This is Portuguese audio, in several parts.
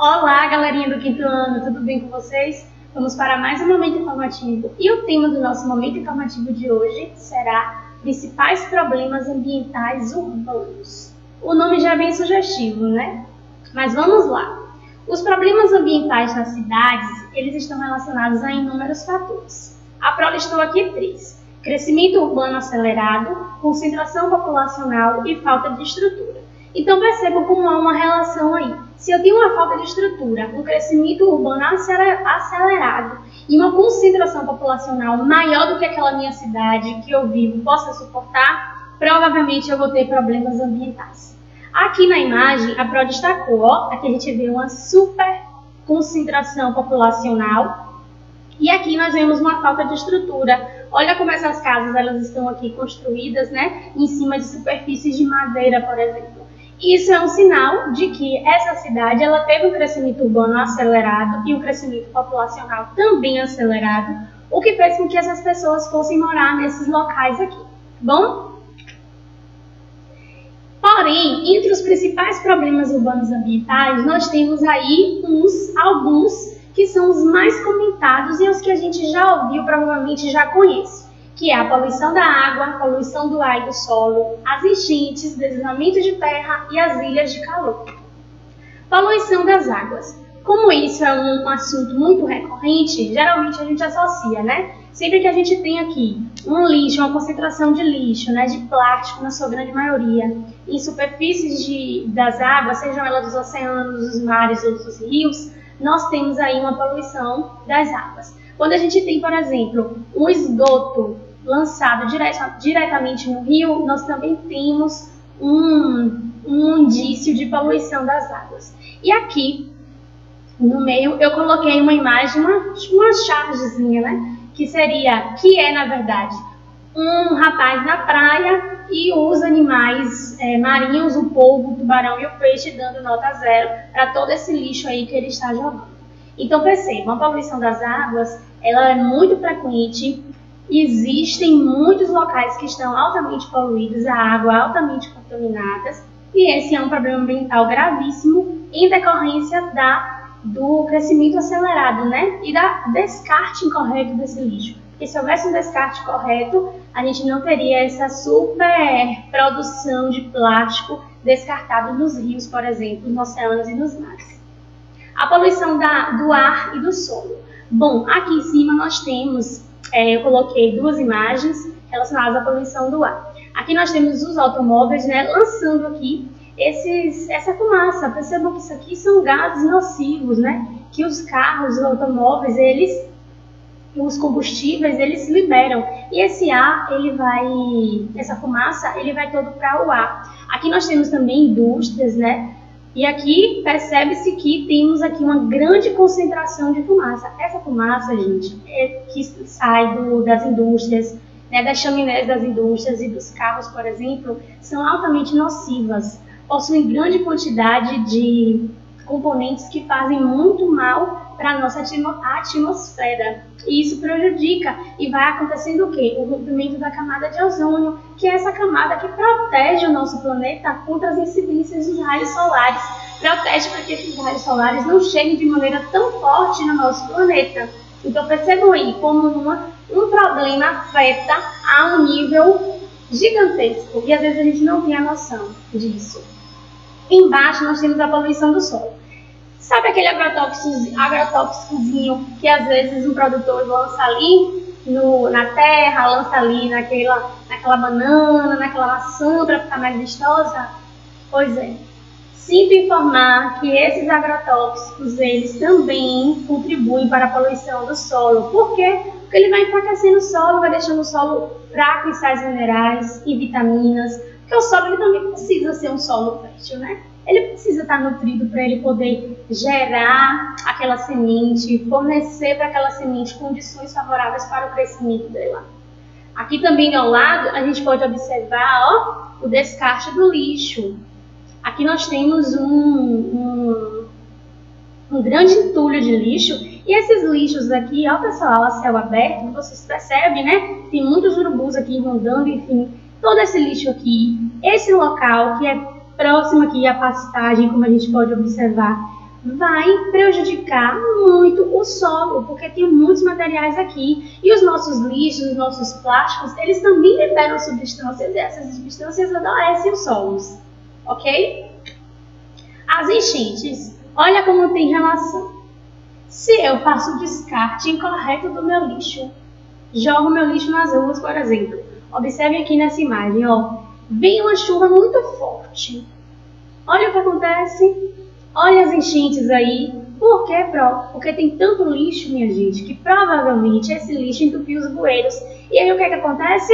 Olá, galerinha do quinto ano, tudo bem com vocês? Vamos para mais um momento informativo e o tema do nosso momento informativo de hoje será principais problemas ambientais urbanos. O nome já é bem sugestivo, né? Mas vamos lá. Os problemas ambientais nas cidades, eles estão relacionados a inúmeros fatores. A Pro listou aqui 3. Crescimento urbano acelerado, concentração populacional e falta de estrutura. Então percebam como há uma relação aí. Se eu tenho uma falta de estrutura, um crescimento urbano acelerado e uma concentração populacional maior do que aquela minha cidade que eu vivo possa suportar, provavelmente eu vou ter problemas ambientais. Aqui na imagem, a Pro destacou, aqui a gente vê uma super concentração populacional e aqui nós vemos uma falta de estrutura. Olha como essas casas elas estão aqui construídas, né, em cima de superfícies de madeira, por exemplo. Isso é um sinal de que essa cidade ela teve um crescimento urbano acelerado e um crescimento populacional também acelerado, o que fez com que essas pessoas fossem morar nesses locais aqui, bom? Porém, entre os principais problemas urbanos ambientais, nós temos aí alguns que são os mais comentados e os que a gente já ouviu, provavelmente já conhece, que é a poluição da água, a poluição do ar e do solo, as enchentes, deslizamento de terra e as ilhas de calor. Poluição das águas. Como isso é um assunto muito recorrente, geralmente a gente associa, né? Sempre que a gente tem aqui um lixo, uma concentração de lixo, né, de plástico na sua grande maioria, em superfícies das águas, sejam elas dos oceanos, dos mares ou dos rios, nós temos aí uma poluição das águas. Quando a gente tem, por exemplo, um esgoto lançado diretamente no rio, nós também temos um indício de poluição das águas. E aqui, no meio, eu coloquei uma imagem, uma chargezinha, né? Que é, na verdade, um rapaz na praia e os animais marinhos, o polvo, o tubarão e o peixe dando nota 0 para todo esse lixo aí que ele está jogando. Então percebam, a poluição das águas ela é muito frequente, existem muitos locais que estão altamente poluídos, a água altamente contaminadas, e esse é um problema ambiental gravíssimo em decorrência do crescimento acelerado, né? E da descarte incorreto desse lixo. Porque se houvesse um descarte correto, a gente não teria essa super produção de plástico descartado nos rios, por exemplo, nos oceanos e nos mares. A poluição do ar e do solo. Bom, aqui em cima nós temos, eu coloquei 2 imagens relacionadas à poluição do ar. Aqui nós temos os automóveis, né, lançando aqui essa fumaça. Percebam que isso aqui são gases nocivos, né, que os carros, os automóveis, os combustíveis, eles liberam. E esse ar, essa fumaça, ele vai todo para o ar. Aqui nós temos também indústrias, né, e aqui percebe-se que temos aqui uma grande concentração de fumaça. Essa fumaça, gente, que sai das indústrias, né, das chaminés das indústrias e dos carros, por exemplo, são altamente nocivas. Possuem grande quantidade de componentes que fazem muito mal para a nossa atmosfera. E isso prejudica e vai acontecendo o quê? O rompimento da camada de ozônio, que é essa camada que protege o nosso planeta contra as incidências dos raios solares. Protege para que esses raios solares não cheguem de maneira tão forte no nosso planeta. Então percebam aí como um problema afeta a um nível gigantesco. E às vezes a gente não tem a noção disso. Embaixo nós temos a poluição do solo. Sabe aquele agrotóxicozinho que às vezes um produtor lança ali na terra, lança ali naquela banana, naquela maçã para ficar mais vistosa? Pois é. Sinto informar que esses agrotóxicos, eles também contribuem para a poluição do solo. Por quê? Porque ele vai enfraquecendo o solo, vai deixando o solo fraco em sais minerais e vitaminas. Porque o solo ele também precisa ser um solo fértil, né? Ele precisa estar nutrido para ele poder gerar aquela semente, fornecer para aquela semente condições favoráveis para o crescimento dela. Aqui também ao lado a gente pode observar o descarte do lixo. Aqui nós temos um grande entulho de lixo e esses lixos aqui, pessoal, a céu aberto, vocês percebem, né? Tem muitos urubus aqui rondando, enfim, todo esse lixo aqui, esse local que é próximo aqui à pastagem, como a gente pode observar, vai prejudicar muito o solo, porque tem muitos materiais aqui. E os nossos lixos, os nossos plásticos, eles também liberam substâncias, e essas substâncias adoecem os solos, ok? As enchentes, olha como tem relação. Se eu faço o descarte incorreto do meu lixo, jogo meu lixo nas ruas, por exemplo, observe aqui nessa imagem, ó, vem uma chuva muito forte. Olha o que acontece. Olha as enchentes aí. Por quê, Porque tem tanto lixo, minha gente, que provavelmente esse lixo entupiu os bueiros. E aí o que acontece?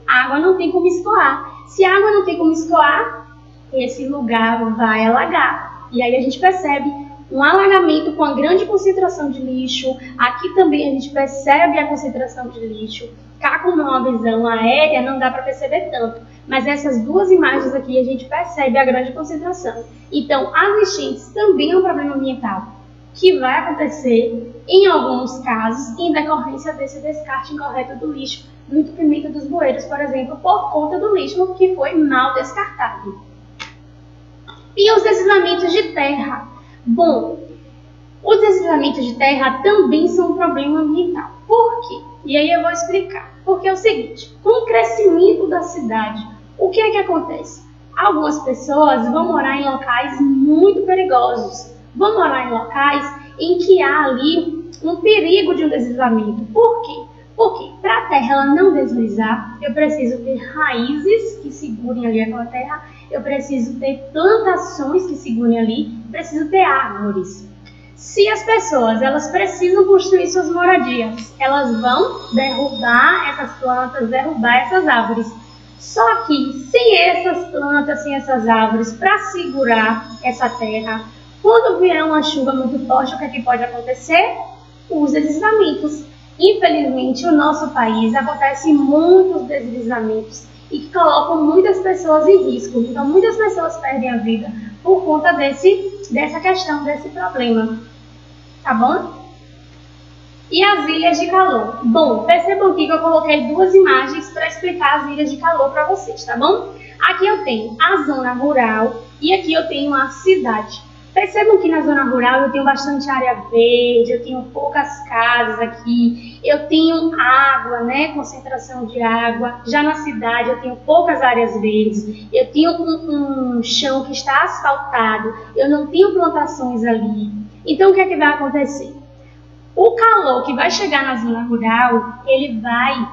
A água não tem como escoar. Se a água não tem como escoar, esse lugar vai alagar. E aí a gente percebe um alagamento com a grande concentração de lixo. Aqui também a gente percebe a concentração de lixo. Cá com uma visão aérea não dá para perceber tanto, mas essas duas imagens aqui a gente percebe a grande concentração. Então, as enchentes também é um problema ambiental que vai acontecer em alguns casos em decorrência desse descarte incorreto do lixo, no entupimento dos bueiros, por exemplo, por conta do lixo que foi mal descartado. E os deslizamentos de terra. Bom, os deslizamentos de terra também são um problema ambiental. Por quê? E aí eu vou explicar. Porque é o seguinte, com o crescimento da cidade, o que é que acontece? Algumas pessoas vão morar em locais muito perigosos, vão morar em locais em que há ali um perigo de um deslizamento. Por quê? Porque para a terra ela não deslizar, eu preciso ter raízes que segurem ali aquela terra, eu preciso ter plantações que segurem ali, preciso ter árvores. Se as pessoas elas precisam construir suas moradias, elas vão derrubar essas plantas, derrubar essas árvores. Só que sem essas plantas, sem essas árvores para segurar essa terra, quando vier uma chuva muito forte, o que é que pode acontecer? Os deslizamentos. Infelizmente, no nosso país acontecem muitos deslizamentos e que colocam muitas pessoas em risco. Então, muitas pessoas perdem a vida por conta dessa questão, desse problema. Tá bom? E as ilhas de calor? Bom, percebam aqui que eu coloquei duas imagens para explicar as ilhas de calor para vocês, tá bom? Aqui eu tenho a zona rural e aqui eu tenho a cidade. Percebam que na zona rural eu tenho bastante área verde, eu tenho poucas casas aqui, eu tenho água, né, concentração de água. Já na cidade eu tenho poucas áreas verdes, eu tenho um chão que está asfaltado, eu não tenho plantações ali. Então, o que é que vai acontecer? O calor que vai chegar na zona rural, ele vai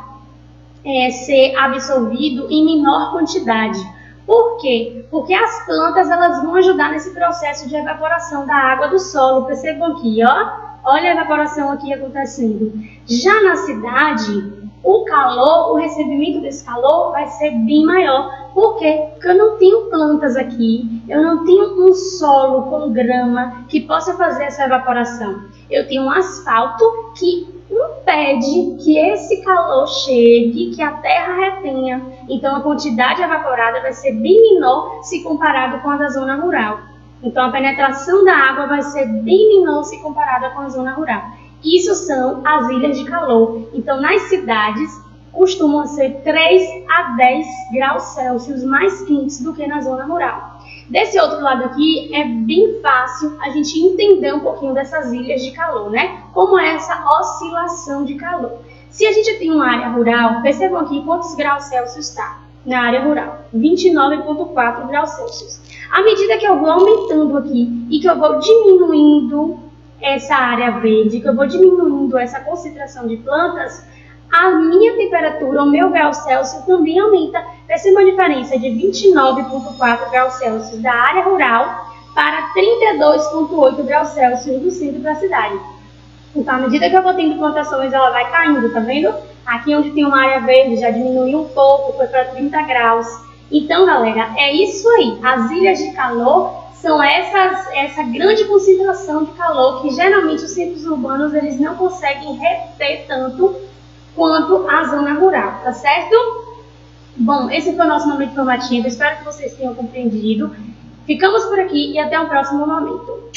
ser absorvido em menor quantidade. Por quê? Porque as plantas elas vão ajudar nesse processo de evaporação da água do solo. Percebam aqui, ó. Olha a evaporação aqui acontecendo. Já na cidade, o calor, o recebimento desse calor vai ser bem maior. Por quê? Porque eu não tenho plantas aqui, eu não tenho um solo com grama que possa fazer essa evaporação. Eu tenho um asfalto que impede que esse calor chegue, que a terra retenha. Então a quantidade evaporada vai ser bem menor se comparado com a da zona rural. Então a penetração da água vai ser bem menor se comparada com a zona rural. Isso são as ilhas de calor. Então nas cidades costumam ser 3 a 10 graus Celsius mais quentes do que na zona rural. Desse outro lado aqui é bem fácil a gente entender um pouquinho dessas ilhas de calor, né? Como é essa oscilação de calor. Se a gente tem uma área rural, percebam aqui quantos graus Celsius está na área rural. 29,4 graus Celsius. À medida que eu vou aumentando aqui e que eu vou diminuindo essa área verde, que eu vou diminuindo essa concentração de plantas, a minha temperatura, o meu grau Celsius também aumenta. Perceba a diferença de 29,4 graus Celsius da área rural para 32,8 graus Celsius do centro da cidade. Então, à medida que eu vou tendo plantações, ela vai caindo, tá vendo? Aqui onde tem uma área verde já diminuiu um pouco, foi para 30 graus. Então, galera, é isso aí. As ilhas de calor são essa grande concentração de calor que geralmente os centros urbanos eles não conseguem reter tanto quanto a zona rural, tá certo? Bom, esse foi o nosso momento informativo, espero que vocês tenham compreendido. Ficamos por aqui e até o próximo momento.